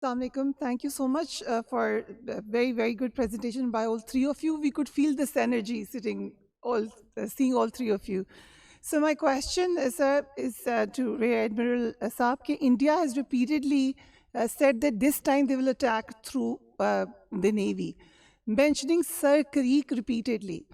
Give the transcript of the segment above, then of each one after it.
Assalamualaikum. Thank you so much for a very, very good presentation by all three of you. We could feel this energy sitting all, seeing all three of you. So my question is to Rear Admiral Saab. India has repeatedly said that this time they will attack through the Navy, mentioning Sir Creek repeatedly.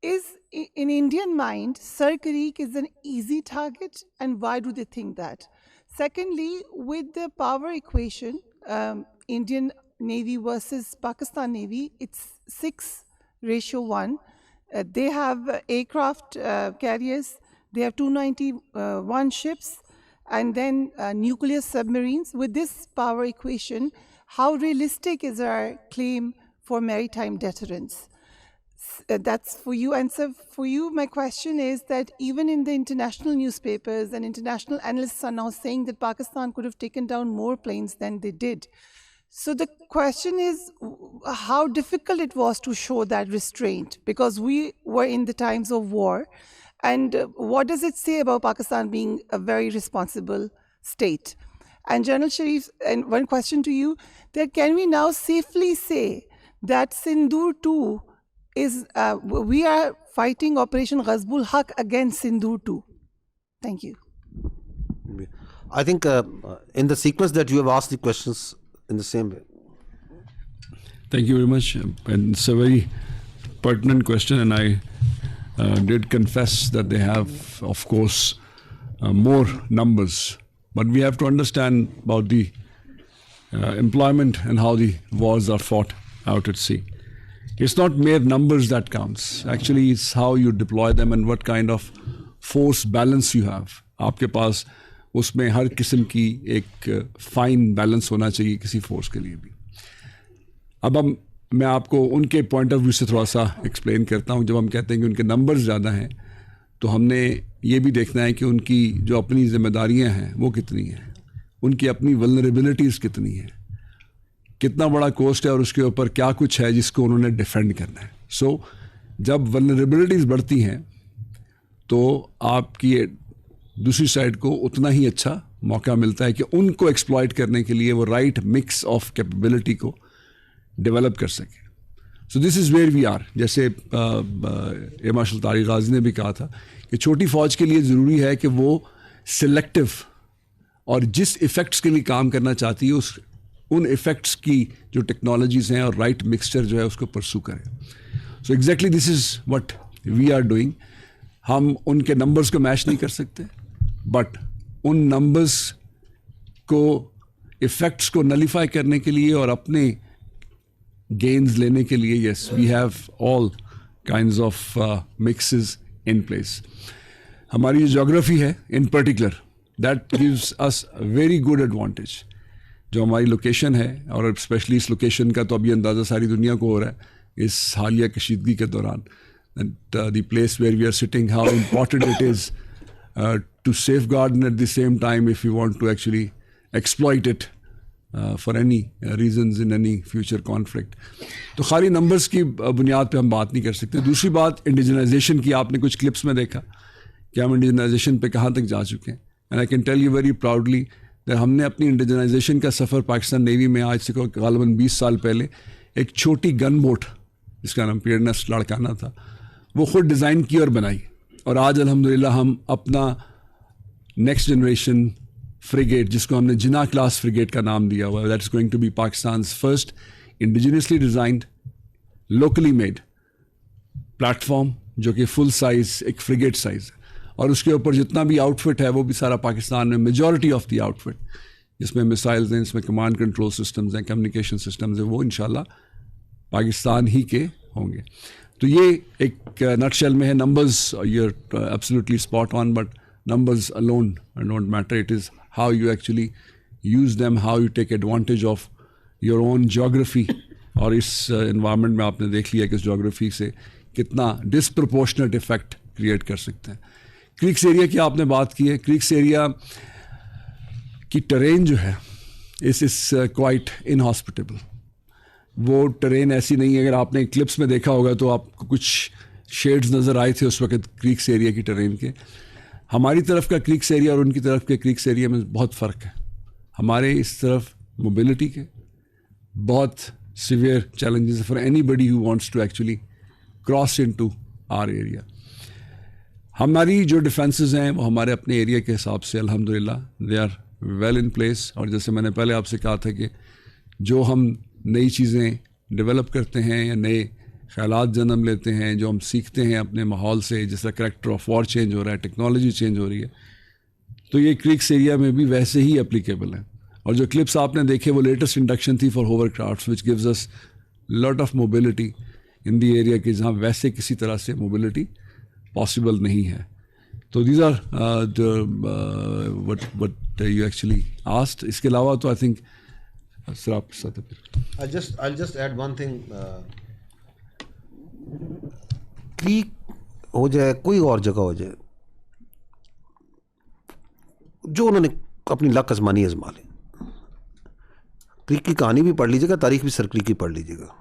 Is in Indian mind, Sir Creek is an easy target, and why do they think that? Secondly, with the power equation, Indian Navy versus Pakistan Navy, it's 6:1. They have aircraft carriers, they have 291 ships, and then nuclear submarines. With this power equation, how realistic is our claim for maritime deterrence? That's for you. And so for you, my question is that even in the international newspapers and international analysts are now saying that Pakistan could have taken down more planes than they did. So the question is how difficult it was to show that restraint, because we were in the times of war. And what does it say about Pakistan being a very responsible state? And General Sharif, and one question to you, that can we now safely say that Sindoor 2 is, we are fighting Operation Ghazbul Haq against Sindoor 2? Thank you. I think in the sequence that you have asked the questions in the same way. Thank you very much. And it's a very pertinent question, and I did confess that they have, of course, more numbers. But we have to understand about the employment and how the wars are fought out at sea. It's not mere numbers that counts. Actually, it's how you deploy them and what kind of force balance you have. आपके पास उसमें हर किस्म की एक fine balance होना चाहिए किसी force के लिए भी. अब मैं आपको उनके पॉइंट ऑफ व्यू से थोड़ा सा एक्सप्लेन करता हूँ. जब हम कहते हैं कि उनके नंबर्स ज़्यादा हैं, तो हमने ये भी देखना है कि उनकी जो अपनी जिम्मेदारियाँ हैं वो कितनी हैं, उनकी अपनी वल्नरेबिलिटीज़ कितनी हैं, कितना बड़ा कोस्ट है और उसके ऊपर क्या कुछ है जिसको उन्होंने डिफेंड करना है. सो जब वल्नरेबिलिटीज़ बढ़ती हैं तो आपकी दूसरी साइड को उतना ही अच्छा मौका मिलता है कि उनको एक्सप्लॉइट करने के लिए वो राइट मिक्स ऑफ कैपेबिलिटी को डेवलप कर सके. So this is where we are. जैसे एयर मार्शल तारिक गाजी ने भी कहा था कि छोटी फ़ौज के लिए ज़रूरी है कि वो सिलेक्टिव और जिस इफ़ेक्ट्स के लिए काम करना चाहती है उन इफ़ेक्ट्स की जो टेक्नोलॉजीज़ हैं और राइट मिक्सचर जो है उसको परसू करें. So exactly this is what we are doing. हम उनके नंबर्स को मैच नहीं कर सकते, बट उन नंबर्स को इफ़ेक्ट्स को नलीफाई करने के लिए और अपने गेन्स लेने के लिए, yes, we have all kinds of mixes in place. हमारी जो जोग्राफी है in particular, that gives us very good advantage. जो हमारी लोकेशन है, और स्पेशली इस लोकेशन का तो अभी अंदाज़ा सारी दुनिया को हो रहा है इस हालिया कशीदगी के दौरान, that the place where we are sitting, how important it is to safeguard, and at the same time, if you want to actually exploit it for any reasons in any future conflict. तो खाली numbers की बुनियाद पे हम बात नहीं कर सकते. दूसरी बात, indigenization की आपने कुछ clips में देखा कि हम indigenization पे कहाँ तक जा चुके हैं. And I can tell you very proudly that हमने अपनी indigenization का सफ़र पाकिस्तान नेवी में आज से ग़ालिबन 20 साल पहले एक छोटी गन बोट जिसका नाम पीएनएस लड़काना था, वो खुद डिज़ाइन की और बनाई. और आज अल्हम्दुलिल्लाह हम अपना नेक्स्ट जनरेशन फ्रिगेट, जिसको हमने जिना क्लास फ्रिगेट का नाम दिया हुआ है, that is going to be Pakistan's first indigenously designed locally made platform, जो कि फुल साइज़ एक फ्रिगेट साइज़ है. और उसके ऊपर जितना भी आउटफिट है वो भी सारा पाकिस्तान में, मेजॉरिटी ऑफ द आउटफिट, जिसमें मिसाइल्स हैं, इसमें कमांड कंट्रोल सिस्टम्स हैं, कम्युनिकेशन सिस्टम्स हैं, वो इंशाल्लाह पाकिस्तान ही के होंगे. तो ये एक नटशेल में है. Numbers, you are absolutely spot on, but numbers alone don't matter. It is how you actually use them, how you take advantage of your own geography. और इस इन्वायरमेंट में आपने देख लिया कि इस जोग्राफी से कितना डिसप्रोपोर्शनेट इफेक्ट क्रिएट कर सकते हैं. क्रीक्स एरिया की आपने बात की है. क्रीक्स एरिया की टेरेन जो है इस क्वाइट इनहॉस्पिटेबल. वो टेरेन ऐसी नहीं है. अगर आपने क्लिप्स में देखा होगा तो आपको कुछ शेड्स नज़र आए थे उस वक्त क्रीक्स एरिया की टेरेन के. हमारी तरफ का क्रीक्स एरिया और उनकी तरफ के क्रीक्स एरिया में बहुत फ़र्क है. हमारे इस तरफ मोबिलिटी के, बहुत severe challenges for anybody who wants to actually cross into our area. हमारी जो डिफेंसेस हैं वो हमारे अपने एरिया के हिसाब से अल्हम्दुलिल्लाह they are well in place. और जैसे मैंने पहले आपसे कहा था कि जो हम नई चीज़ें डेवलप करते हैं या नए ख्यालात जन्म लेते हैं, जो हम सीखते हैं अपने माहौल से, जिस तरह करैक्टर ऑफ वॉर चेंज हो रहा है, टेक्नोलॉजी चेंज हो रही है, तो ये क्रिक्स एरिया में भी वैसे ही एप्लीकेबल है। और जो क्लिप्स आपने देखे वो लेटेस्ट इंडक्शन थी for hovercrafts which gives us lot of mobility in the area कि जहाँ वैसे किसी तरह से मोबिलिटी पॉसिबल नहीं है। तो these are what you actually asked. इसके अलावा तो आई थिंक सर आप I'll just add one thing. Creek हो जाए, कोई और जगह हो जाए, जो उन्होंने अपनी लक आजमानी आजमा लें। क्रीक की कहानी भी पढ़ लीजिएगा, तारीख भी सर क्रीक की पढ़ लीजिएगा।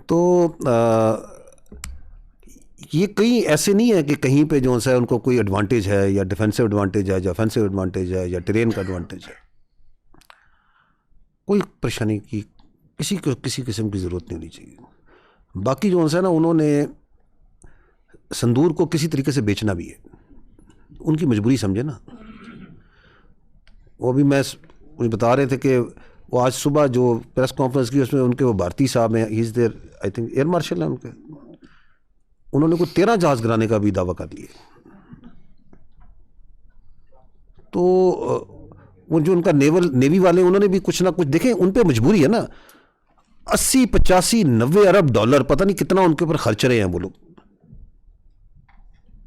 तो ये कहीं ऐसे नहीं है कि कहीं पे जो है उनको कोई एडवांटेज है, या डिफेंसिव एडवांटेज है, या ऑफेंसिव एडवांटेज है, या टेरेन का एडवांटेज है। कोई परेशानी की किसी किस्म की ज़रूरत नहीं होनी चाहिए। बाकी जो है ना, उन्होंने संदूर को किसी तरीके से बेचना भी है, उनकी मजबूरी समझे ना। वो भी मुझे बता रहे थे कि वो आज सुबह जो प्रेस कॉन्फ्रेंस की उसमें उनके वो भारती साहब हैं, he is there, I think air marshal हैं उनके, उन्होंने कोई 13 जहाज़ गिराने का भी दावा कर लिया। तो वो जो उनका नेवी वाले, उन्होंने भी कुछ ना कुछ देखें, उन पे मजबूरी है ना। 80, 85, 90 अरब डॉलर, पता नहीं कितना उनके ऊपर खर्च रहे हैं वो लोग।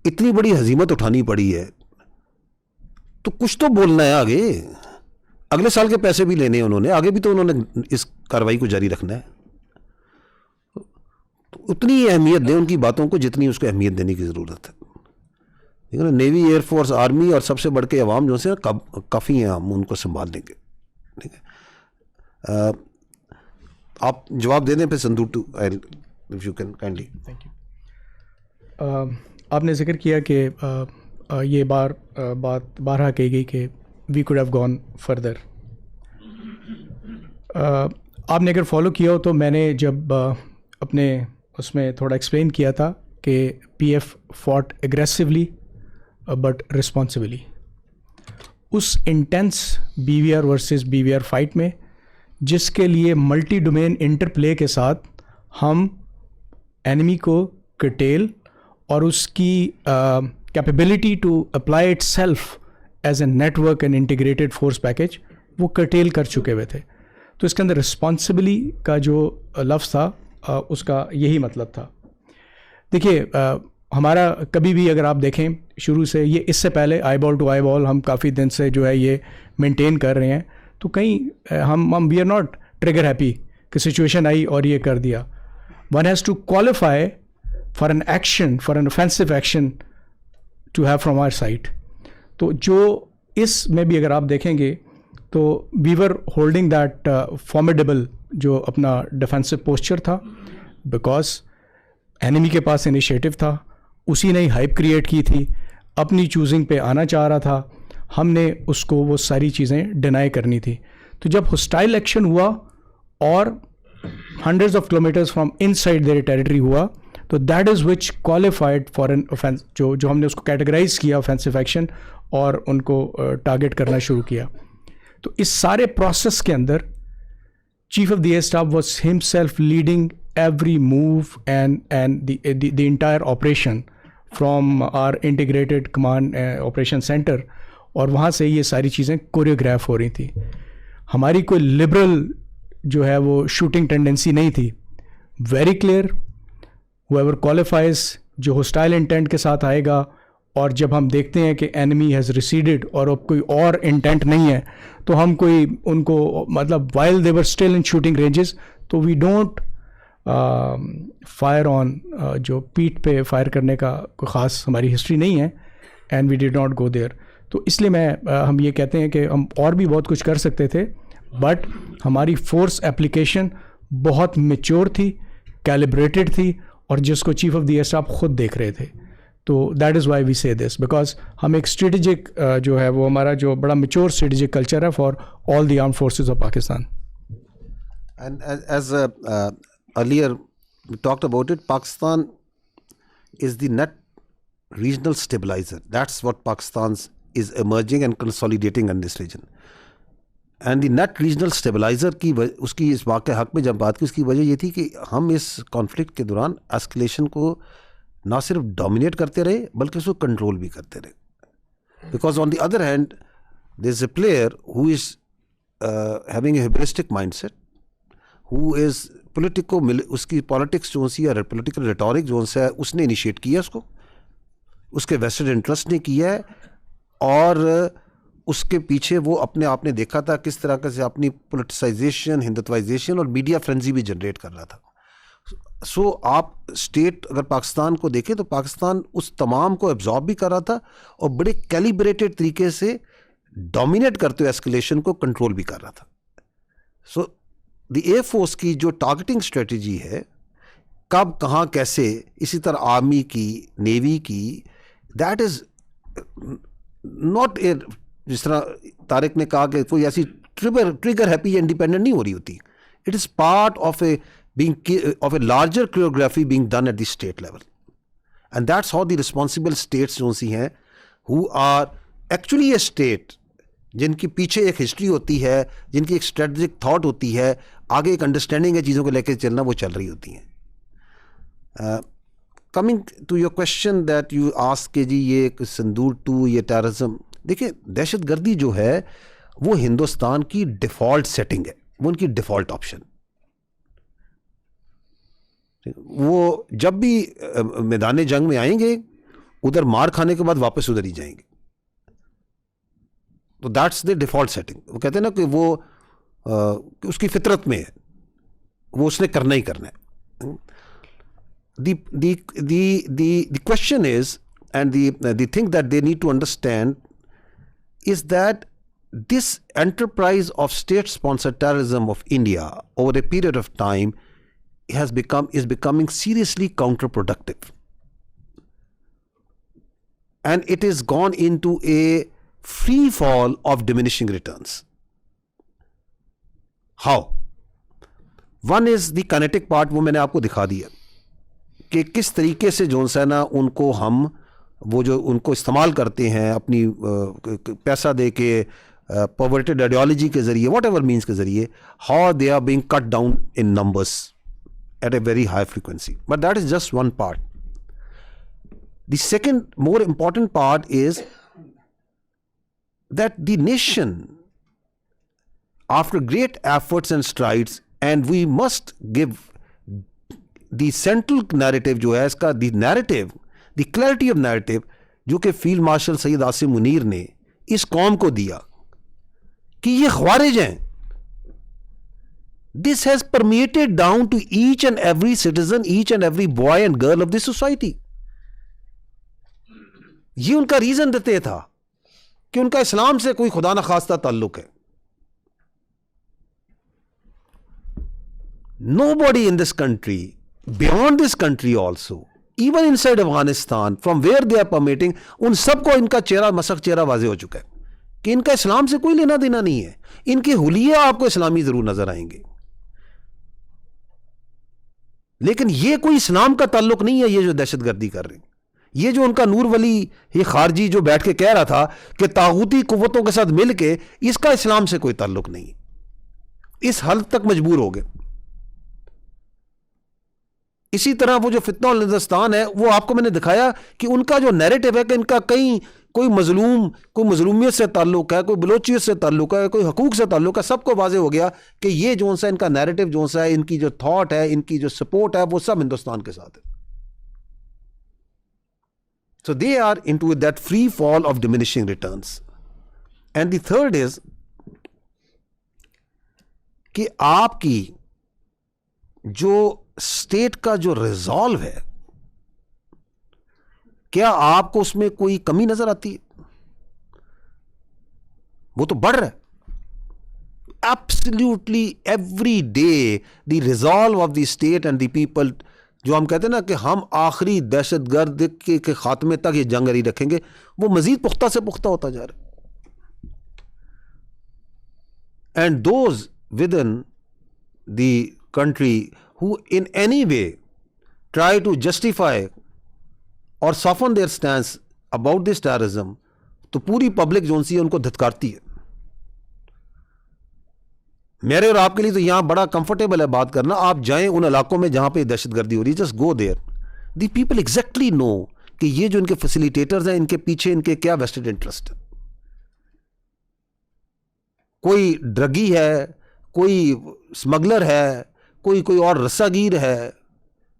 इतनी बड़ी हजीमत उठानी पड़ी है, तो कुछ तो बोलना है आगे। अगले साल के पैसे भी लेने हैं उन्होंने, आगे भी तो उन्होंने इस कार्रवाई को जारी रखना है। तो उतनी अहमियत दें उनकी बातों को जितनी उसको अहमियत देने की ज़रूरत है। ठीक है ना, नेवी, एयरफोर्स, आर्मी और सबसे बढ़ के अवाम जो से काफ़ी हैं, हम उनको संभाल लेंगे। ठीक है, आप जवाब दे दें फिर संदूर टू, if you can kindly. Thank you. आपने जिक्र किया कि ये बात बारहा कही गई कि we could have gone further. आपने अगर फॉलो किया हो तो मैंने जब अपने उसमें थोड़ा एक्सप्लेन किया था कि PF fought aggressively but responsibly. उस intense BVR versus BVR fight में, जिसके लिए मल्टी डोमेन इंटरप्ले के साथ हम एनिमी को कटेल और उसकी capability to apply itself as a network and integrated force package, वो कटेल कर चुके हुए थे। तो इसके अंदर रिस्पॉन्सिबली का जो लफ्ज़ था उसका यही मतलब था। देखिए, हमारा कभी भी अगर आप देखें शुरू से, ये इससे पहले eyeball to eyeball हम काफ़ी दिन से जो है ये मेंटेन कर रहे हैं, तो कहीं हम we are not trigger happy कि सिचुएशन आई और ये कर दिया। One has to qualify for an action, for an offensive action to have from our side. तो जो इसमें भी अगर आप देखेंगे तो we were holding that formidable जो अपना डिफेंसिव पोस्चर था, बिकॉज एनिमी के पास इनिशिएटिव था, उसी ने ही हाइप क्रिएट की थी, अपनी चूजिंग पे आना चाह रहा था, हमने उसको वो सारी चीज़ें डिनाई करनी थी। तो जब होस्टाइल एक्शन हुआ और hundreds of kilometres from inside their territory हुआ, तो that is which qualified for an offence, जो हमने उसको कैटेगराइज किया ऑफेंसिव एक्शन और उनको टारगेट करना शुरू किया। तो इस सारे प्रोसेस के अंदर chief of the air staff was himself leading every move and the entire operation from our integrated command operation center, और वहाँ से ये सारी चीज़ें कोरियोग्राफ हो रही थी। हमारी कोई लिबरल जो है वो शूटिंग टेंडेंसी नहीं थी। वेरी क्लियर, whoever qualifies, जो होस्टाइल इंटेंट के साथ आएगा, और जब हम देखते हैं कि एनिमी हैज़ रिसीडेड और अब कोई और इंटेंट नहीं है, तो हम कोई उनको मतलब while they were still in shooting ranges, तो वी डोंट फायर ऑन, जो पीठ पे फायर करने का कोई ख़ास हमारी हिस्ट्री नहीं है, and we did not go there. तो इसलिए हम ये कहते हैं कि हम और भी बहुत कुछ कर सकते थे, बट हमारी फोर्स एप्लीकेशन बहुत मैच्योर थी, कैलिब्रेटेड थी, और जिसको chief of the air staff खुद देख रहे थे। तो दैट इज़ वाई वी से दिस, बिकॉज हम एक स्ट्रेटेजिक जो है वो हमारा जो बड़ा मेच्योर स्ट्रेटेजिक कल्चर है for all the armed forces of Pakistan. And as earlier we talked about it, Pakistan is the net regional stabilizer. That's what Pakistan is emerging and consolidating in this region. And the net regional stabilizer की उसकी इस बात के हक में जब बात की, उसकी वजह ये थी कि हम इस कॉन्फ्लिक्ट के दौरान एस्केलेशन को ना सिर्फ डोमिनेट करते रहे बल्कि उसको कंट्रोल भी करते रहे. Because on the other hand there is a player who is having a hybristic mindset, who is उसकी पॉलिटिक्स जो सी या पोलिटिकल रेटोरिक जो है उसने इनिशिएट किया, उसको उसके वेस्टेड इंटरेस्ट ने किया है, और उसके पीछे वो अपने आप ने देखा था किस तरह से अपनी पोलिटिसाइजेशन, हिंदुत्वाइजेशन और मीडिया फ्रेंजी भी जनरेट कर रहा था. सो आप स्टेट अगर पाकिस्तान को देखें तो पाकिस्तान उस तमाम को एब्जॉर्ब भी कर रहा था और बड़े कैलिब्रेटेड तरीके से डोमिनेट करते हुए एस्केलेशन को कंट्रोल भी कर रहा था. सो द एयर फोर्स की जो टारगेटिंग स्ट्रेटजी है, कब कहाँ कैसे, इसी तरह आर्मी की, नेवी की, दैट इज़ नॉट ए, जिस तरह तारिक ने कहा कि कोई ऐसी ट्रिगर हैप्पी या इंडिपेंडेंट नहीं हो रही होती. It is part of A of a larger choreography being done at the state level, and that's how the responsible states जो सी हैं, who are actually a state, जिनकी पीछे एक हिस्ट्री होती है, जिनकी एक स्ट्रेटजिक थॉट होती है, आगे एक अंडरस्टैंडिंग है चीज़ों को लेकर चलना, वो चल रही होती हैं. Coming to your question that you ask के जी ये संदूर 2 ये टेररिज्म, देखिए दहशत गर्दी जो है वो हिंदुस्तान की डिफ़ॉल्ट सेटिंग है, वो उनकी डिफ़ॉल्ट ऑप्शन. वो जब भी मैदान जंग में आएंगे उधर मार खाने के बाद वापस उधर ही जाएंगे. तो दैट्स द डिफ़ॉल्ट सेटिंग. वो कहते हैं ना कि वो उसकी फितरत में है, वो उसने करना ही करना है. the question is, and the thing that they need to understand is that this enterprise of state-sponsored terrorism of India over a period of time is becoming seriously counterproductive, and it has gone into a free fall of diminishing returns. How? One is the kinetic part, वो मैंने आपको दिखा दिया कि किस तरीके से जो है ना उनको हम वो जो उनको इस्तेमाल करते हैं अपनी पैसा दे के perverted ideology के ज़रिए, whatever means के ज़रिए, how they are being cut down in numbers at a very high frequency. But that is just one part. The second more important part is that the nation, after great efforts and strides, and we must give the central narrative जो है इसका, the narrative, the clarity of narrative जो कि field marshal Syed Asim Munir ने इस कौम को दिया कि ये ख्वारिज हैं. This has permeated down to each and every citizen, each and every boy and girl of this society. ये उनका रीजन देते था कि उनका इस्लाम से कोई खुदा न खास्ता ताल्लुक है. Nobody in this country, beyond this country also, even inside Afghanistan, from where they are permeating, उन सबको इनका चेहरा मसक चेहरा वाजे हो चुका है कि इनका इस्लाम से कोई लेना देना नहीं है. इनके हुलिये आपको इस्लामी जरूर नजर आएंगे, लेकिन ये कोई इस्लाम का ताल्लुक नहीं है. ये जो दहशतगर्दी कर रहे हैं, ये जो उनका नूर वली ये खारजी जो बैठ के कह रहा था कि तागूती कुव्वतों के साथ मिलके इसका इस्लाम से कोई ताल्लुक नहीं, इस हद तक मजबूर हो गए. इसी तरह वो जो फितना और हिंदुस्तान है, वो आपको मैंने दिखाया कि उनका जो नैरेटिव है कि इनका कहीं कोई मजलूमियत से ताल्लुक है, कोई बलोचियत से ताल्लुक है, कोई हकूक से ताल्लुक है, सबको वाजे हो गया कि ये जो सा इनका नैरेटिव जो सा है, इनकी जो थॉट है, इनकी जो सपोर्ट है, वो सब हिंदुस्तान के साथ है. So they are into that free fall of diminishing returns. And the third is कि आपकी जो स्टेट का जो रिजॉल्व है, क्या आपको उसमें कोई कमी नजर आती है? वो तो बढ़ रहा है. Absolutely every day the resolve of the state and the people जो हम कहते हैं ना कि हम आखिरी दहशतगर्द के खात्मे तक ये जंग जारी रखेंगे, वो मजीद पुख्ता से पुख्ता होता जा रहा है। And those within the country who in any way try to justify और soften their stance about this terrorism, तो पूरी पब्लिक जो सी है उनको धिक्कारती है। मेरे और आपके लिए तो यहां बड़ा कंफर्टेबल है बात करना। आप जाएं उन इलाकों में जहां पे दहशतगर्दी हो रही है, just go there, the people exactly know कि ये जो इनके फैसिलिटेटर्स हैं, इनके पीछे इनके क्या वेस्टेड इंटरेस्ट है। कोई ड्रगी है, कोई स्मगलर है, कोई और रस्सागीर है,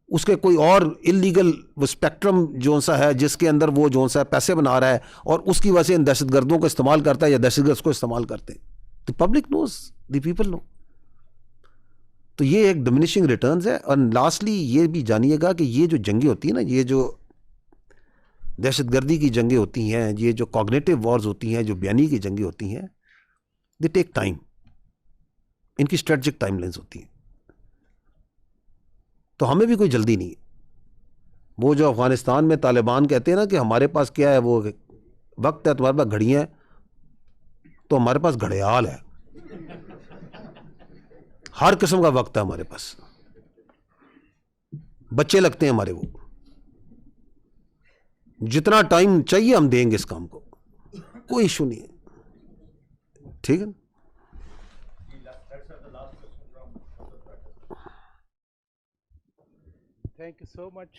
उसके कोई और इलीगल वो स्पेक्ट्रम जो सा है जिसके अंदर वो जो सा पैसे बना रहा है और उसकी वजह से इन दहशतगर्दों को इस्तेमाल करता है या दहशतगर्द को इस्तेमाल करते हैं। The public knows, the people know. तो ये एक डिमिनिशिंग रिटर्न्स है। और लास्टली ये भी जानिएगा कि ये जो जंगें होती हैं ना, ये जो दहशतगर्दी की जंगें होती हैं, ये जो कॉग्निटिव वॉर्स होती हैं, जो बयानी की जंगें होती हैं, दे टेक टाइम। इनकी स्ट्रेटजिक टाइमलाइंस होती हैं। तो हमें भी कोई जल्दी नहीं है। वो जो अफगानिस्तान में तालिबान कहते हैं ना कि हमारे पास क्या है, वो वक्त है, तुम्हारे पास घड़ियां हैं, तो हमारे पास घड़ियाल है। हर किस्म का वक्त है हमारे पास, बच्चे लगते हैं हमारे, वो जितना टाइम चाहिए हम देंगे इस काम को, कोई इशू नहीं है। ठीक है। Thank you so much.